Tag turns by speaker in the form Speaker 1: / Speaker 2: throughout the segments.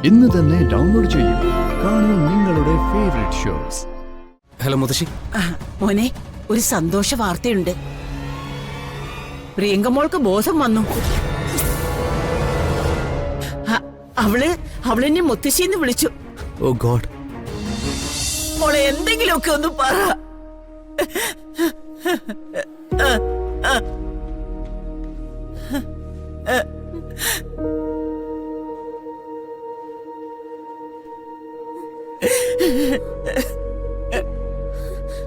Speaker 1: ഇന്ന് തന്നെ ഡൗൺലോഡ് ചെയ്യൂ. കാണൂ നിങ്ങളുടെ ഫേവറേറ്റ് ഷോസ്.
Speaker 2: ഹലോ മുത്തശ്ശി.
Speaker 3: മോനെ, ഒരു സന്തോഷ വാർത്തയുണ്ട്. പ്രിയങ്ക മോൾക്ക് ബോധം വന്നു. അവളെന്നെ മുത്തശ്ശിന്ന് വിളിച്ചു.
Speaker 2: ഓ ഗോഡ്.
Speaker 3: മോളെ, എന്തെങ്കിലുമൊക്കെ ഒന്ന് പറ.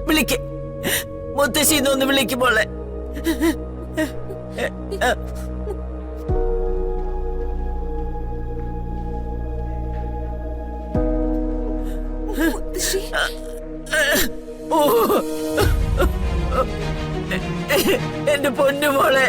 Speaker 3: വിളിക്ക്, മുത്തശ്ശിന്നൊന്ന് വിളിക്ക് മോളെ. എന്റെ പൊന്നു മോളെ.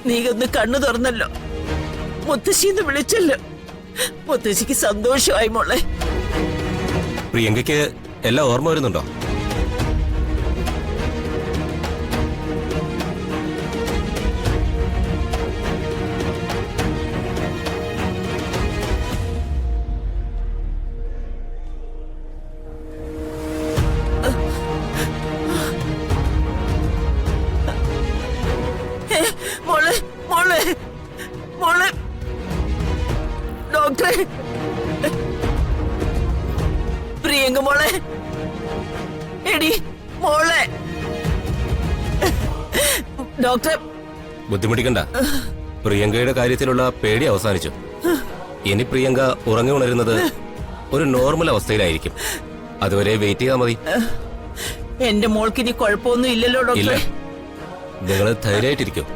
Speaker 3: നീ ഒന്ന് കണ്ണു തുറന്നല്ലോ, മുത്തശ്ശിന്ന് വിളിച്ചല്ലോ. മുത്തശ്ശിക്ക് സന്തോഷമായി മോളെ.
Speaker 2: പ്രിയങ്കയ്ക്ക് എല്ലാം ഓർമ്മ വരുന്നുണ്ടോ?
Speaker 3: മോളെ, മോളെ, മോളെ, ഡോക്ടറെ, പ്രിയങ്ക മോളെ, എടി മോളെ. ഡോക്ടറെ,
Speaker 2: ബുദ്ധിമുട്ടിക്കണ്ട. പ്രിയങ്കയുടെ കാര്യത്തിലുള്ള പേടി അവസാനിച്ചു. ഇനി പ്രിയങ്ക ഉറങ്ങി ഉണരുന്നത് ഒരു നോർമൽ അവസ്ഥയിലായിരിക്കും. അതുവരെ വെയിറ്റ് ചെയ്താൽ മതി.
Speaker 3: എന്റെ മോൾക്ക് ഇനി കുഴപ്പമൊന്നും ഇല്ലല്ലോ
Speaker 2: ഇല്ല,
Speaker 3: ഡോക്ടറെ?
Speaker 2: നിങ്ങൾ ധൈര്യമായിട്ടിരിക്കും.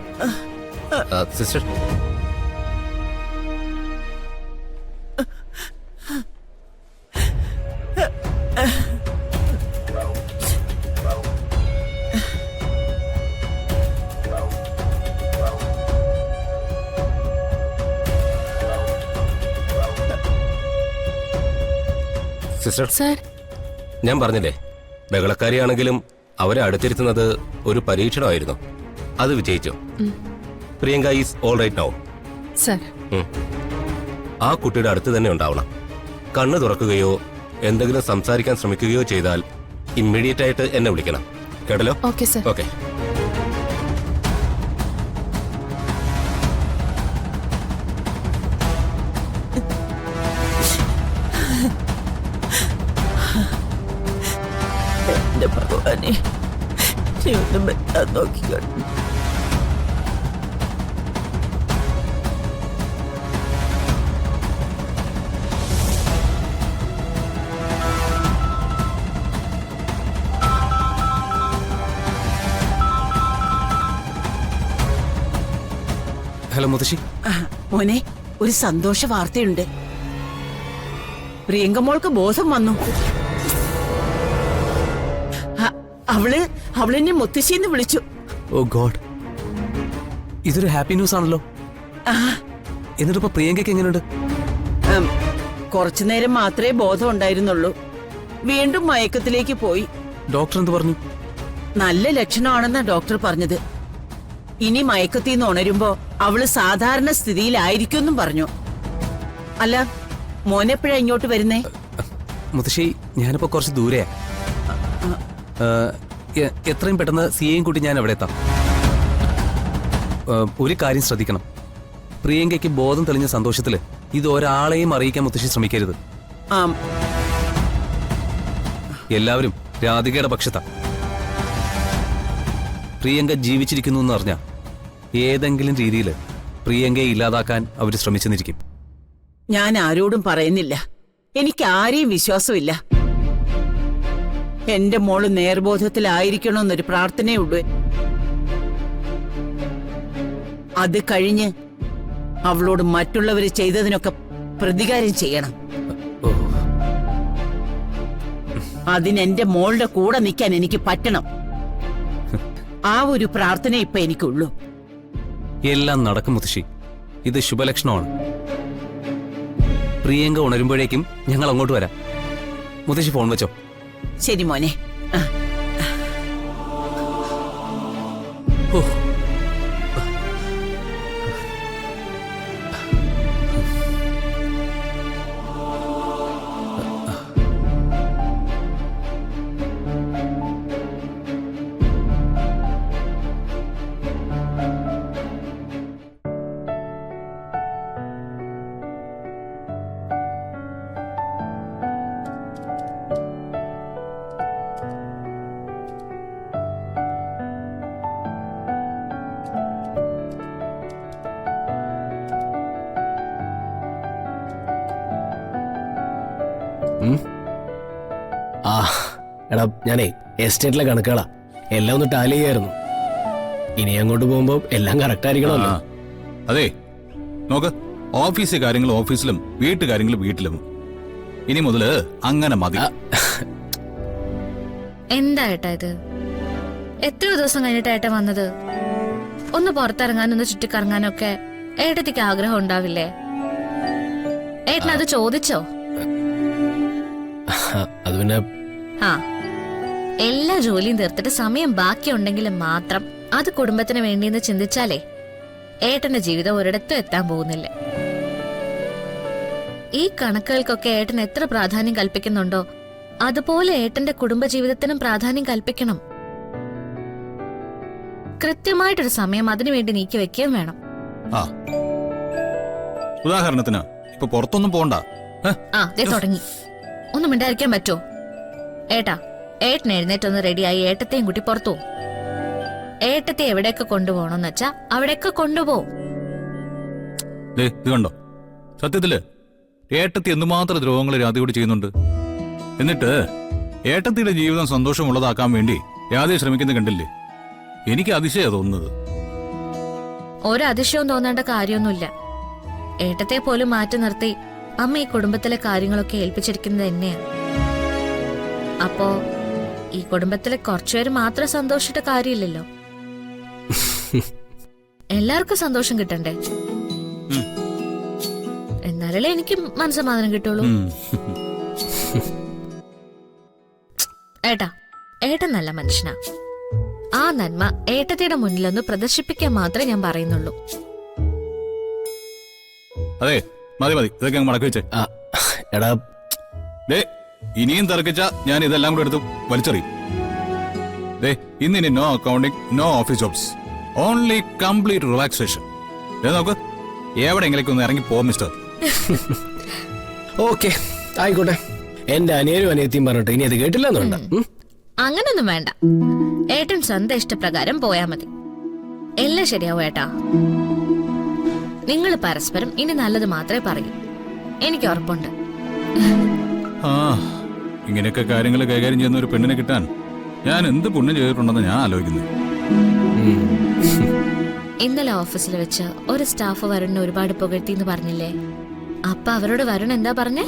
Speaker 2: സിസ്റ്റർ, സിസ്റ്റർ, ഞാൻ പറഞ്ഞില്ലേ, ബഹളക്കാരിയാണെങ്കിലും അവരെ അടുത്തിരുത്തുന്നത് ഒരു പരീക്ഷണമായിരുന്നു. അത് വിജയിച്ചു. Priyanka is all right now.
Speaker 4: Sir,
Speaker 2: ആ കുട്ടിയുടെ അടുത്ത് തന്നെ ഉണ്ടാവണം. കണ്ണ് തുറക്കുകയോ എന്തെങ്കിലും സംസാരിക്കാൻ ശ്രമിക്കുകയോ ചെയ്താൽ ഇമ്മീഡിയറ്റ് ആയിട്ട് എന്നെ വിളിക്കണം. കേട്ടല്ലോ?
Speaker 4: Okay sir.
Speaker 2: ഓക്കെ.
Speaker 3: എന്റെ ഭഗവാനെ, നീ ഒന്നും പറ്റാൻ നോക്കിക്കോ.
Speaker 2: ഹലോ മുത്തശ്ശി.
Speaker 3: മോനെ, ഒരു സന്തോഷ വാർത്തയുണ്ട്. പ്രിയങ്ക മോൾക്ക് ബോധം വന്നു. അവളെന്നെ മുത്തശ്ശിന്ന് വിളിച്ചു.
Speaker 5: ഓ ഗോഡ്, ഇതൊരു ഹാപ്പി ന്യൂസ് ആണല്ലോ. എന്നിട്ടിപ്പോ പ്രിയങ്കയ്ക്ക് എങ്ങനെയുണ്ട്?
Speaker 3: കുറച്ചു നേരം മാത്രമേ ബോധം ഉണ്ടായിരുന്നുള്ളൂ. വീണ്ടും മയക്കത്തിലേക്ക് പോയി.
Speaker 5: ഡോക്ടർ എന്ത് പറഞ്ഞു?
Speaker 3: നല്ല ലക്ഷണമാണെന്നാ ഡോക്ടർ പറഞ്ഞത്. ഇനി മയക്കത്തിൽ നിന്ന് ഉണരുമ്പോ അവള് സാധാരണ സ്ഥിതിയിലായിരിക്കും പറഞ്ഞു. അല്ല, മോനെപ്പോഴാ ഇങ്ങോട്ട് വരുന്നേ?
Speaker 5: മുത്തശ്ശി, ഞാനിപ്പോ കുറച്ച് ദൂരെയാ. എത്രയും പെട്ടെന്ന് സിയെയും കൂട്ടി ഞാൻ അവിടെ എത്താം. ഒരു കാര്യം ശ്രദ്ധിക്കണം, പ്രിയങ്കയ്ക്ക് ബോധം തെളിഞ്ഞ സന്തോഷത്തില് ഇത് ഒരാളെയും അറിയിക്കാൻ മുത്തശ്ശി ശ്രമിക്കരുത്. എല്ലാവരും രാധികയുടെ പക്ഷത്താ. പ്രിയങ്ക ജീവിച്ചിരിക്കുന്നു എന്ന് അറിഞ്ഞ ഏതെങ്കിലും രീതിയിൽ പ്രിയങ്കയെ ഇല്ലാതാക്കാൻ അവർ ശ്രമിച്ചെന്നിരിക്കും.
Speaker 3: ഞാൻ ആരോടും പറയുന്നില്ല. എനിക്ക് ആരെയും വിശ്വാസമില്ല. എന്റെ മോള് നേർബോധത്തിലായിരിക്കണമെന്നൊരു പ്രാർത്ഥനയുള്ളൂ. അത് കഴിഞ്ഞ് അവളോട് മറ്റുള്ളവര് ചെയ്തതിനൊക്കെ പ്രതികാരം ചെയ്യണം. അതിനെന്റെ മോളുടെ കൂടെ നിൽക്കാൻ എനിക്ക് പറ്റണം. ആ ഒരു പ്രാർത്ഥന ഇപ്പൊ എനിക്കുള്ളൂ.
Speaker 5: എല്ലാം നടക്കും മുത്തശ്ശി, ഇത് ശുഭലക്ഷണമാണ്. പ്രിയങ്ക ഉണരുമ്പോഴേക്കും ഞങ്ങൾ അങ്ങോട്ട് വരാം. മുത്തശ്ശി ഫോൺ വെച്ചോ.
Speaker 3: ശരി മോനെ. ആ,
Speaker 5: ഓ,
Speaker 4: ആ എടാ ഞാനേ എസ്റ്റേറ്റിലെ കണക്കുകളാ എല്ലാം ഒന്ന് ടാലി ചെയ്യായിരുന്നു. ഇനി അങ്ങോട്ട് പോകുമ്പോ എല്ലാം കറക്റ്റ് ആയിരിക്കണമല്ലോ.
Speaker 1: അതെ നോക്ക്, ഓഫീസ് കാര്യങ്ങൾ ഓഫീസിലും വീട്ടുകാര്യങ്ങൾ വീട്ടിലും. ഇനി മുതല് അങ്ങനെ മതി.
Speaker 6: എന്താ ഏട്ടാ ഇത്? എത്ര ദിവസം കഴിഞ്ഞിട്ട് ഏട്ടൻ വന്നത്? ഒന്ന് പുറത്തിറങ്ങാനും ഒന്ന് ചുറ്റിക്കറങ്ങാനൊക്കെ ഏട്ടത്തിക്ക് ആഗ്രഹം ഉണ്ടാവില്ലേ? ഏട്ടൻ അത് ചോദിച്ചോ?
Speaker 4: അത് പിന്നെ
Speaker 6: ആ, എല്ലാ ജോലിയും തീർത്തിട്ട് സമയം ബാക്കിയുണ്ടെങ്കിലും മാത്രം അത് കുടുംബത്തിന് വേണ്ടിയെന്ന് ചിന്തിച്ചാലേ ഏട്ടന്റെ ജീവിതം ഒരിടത്തും എത്താൻ പോകുന്നില്ല. ഈ കണക്കുകൾക്കൊക്കെ ഏട്ടൻ എത്ര പ്രാധാന്യം കൽപ്പിക്കുന്നുണ്ടോ അതുപോലെ ഏട്ടന്റെ കുടുംബജീവിതത്തിനും പ്രാധാന്യം കൽപ്പിക്കണം. കൃത്യമായിട്ടൊരു സമയം അതിനുവേണ്ടി നീക്കി വെക്കുകയും വേണം.
Speaker 1: ആ ഉദാഹരണത്തിന് ഇപ്പൊ പുറത്തൊന്നും പോണ്ട.
Speaker 6: ആ ദേ തുടങ്ങി. ഒന്നും മിണ്ടായിരിക്കാൻ പറ്റുമോ? ഏട്ടാ, ഏട്ടൻ എഴുന്നേറ്റൊന്ന് റെഡിയായി ഏട്ടത്തെയും കൂട്ടി പുറത്തു പോകും. ഏട്ടത്തെ എവിടെയൊക്കെ കൊണ്ടുപോകണമെന്ന് വെച്ചാ അവിടെയൊക്കെ കൊണ്ടുപോകും.
Speaker 1: ഇത് കണ്ടോ, സത്യത്തില് ഏട്ടത്തി എന്തുമാത്രം ദ്രോഹങ്ങൾ രാധയോട് ചെയ്യുന്നുണ്ട്. എന്നിട്ട് ഏട്ടത്തിയുടെ ജീവിതം സന്തോഷമുള്ളതാക്കാൻ വേണ്ടി രാധയെ ശ്രമിക്കുന്നത് കണ്ടില്ലേ? എനിക്ക് അതിശയം തോന്നുന്നത്.
Speaker 6: ഒരു അതിശയവും തോന്നേണ്ട കാര്യമൊന്നുമില്ല. ഏട്ടത്തെ പോലും മാറ്റി നിർത്തി അമ്മ ഈ കുടുംബത്തിലെ കാര്യങ്ങളൊക്കെ ഏൽപ്പിച്ചിരിക്കുന്നത് തന്നെയാണ്. അപ്പോ ഈ കുടുംബത്തിലെ കുറച്ചുപേര് മാത്രം സന്തോഷിച്ചിട്ട് കാര്യമില്ലല്ലോ. എല്ലാവർക്കും സന്തോഷം കിട്ടണ്ടേ? എന്നാലല്ലേ എനിക്ക് മനസ്സമാധാനം കിട്ടുള്ളൂ. ഏട്ടാ, ഏട്ടൻ നല്ല മനുഷ്യനാ. ആ നന്മ ഏട്ടത്തിയുടെ മുന്നിലൊന്ന് പ്രദർശിപ്പിക്കാൻ മാത്രമേ ഞാൻ പറയുന്നുള്ളൂ.
Speaker 1: അതെ മതി മതി, ഇതൊക്കെ അങ്ങ് മടക്കി വെച്ചേ.
Speaker 4: എടാ
Speaker 1: ദേ ഇനിയും തർക്കിച്ച ഞാൻ ഇതെല്ലാം കൂടെ എടുത്ത് വലിച്ചെറിയും. ദേ ഇന്നിനി no accounting, no office jobs, only complete relaxation. നോക്ക്, എവിടെയെങ്കിലും ഒന്ന് ഇറങ്ങി പോ മിസ്റ്റർ.
Speaker 4: ഓക്കെ ആയിക്കോട്ടെ. എന്റെ അനിയനും അനിയത്തിയും പറഞ്ഞിട്ട് ഇനി അത് കേട്ടില്ലെന്നുണ്ട.
Speaker 6: അങ്ങനൊന്നും വേണ്ട. ഏട്ടൻ സ്വന്തം ഇഷ്ടപ്രകാരം പോയാ മതി. എല്ലാം ശരിയാവും ഏട്ടാ. നിങ്ങൾ പരസ്പരം ഇനി നല്ലത് മാത്രമേ പറയൂ. എനിക്ക് ഉറപ്പുണ്ട്.
Speaker 1: ആ ഇങ്ങനെയൊക്കെ കാര്യങ്ങൾ കൈകാര്യം ചെയ്യുന്ന ഒരു പെണ്ണിനെ കിട്ടാൻ ഞാൻ എന്ത് പുണ്യം ചെയ്തിട്ടുണ്ടെന്ന് ഞാൻ ആലോചിക്കുന്നു.
Speaker 6: ഇന്നലെ ഓഫീസിൽ വെച്ച് ഒരു സ്റ്റാഫ് വരുണിനെ ഒരുപാട് പുകഴ്ത്തി എന്ന് പറഞ്ഞില്ലേ? അപ്പൊ അവരോട് വരുൺ എന്താ പറഞ്ഞേ?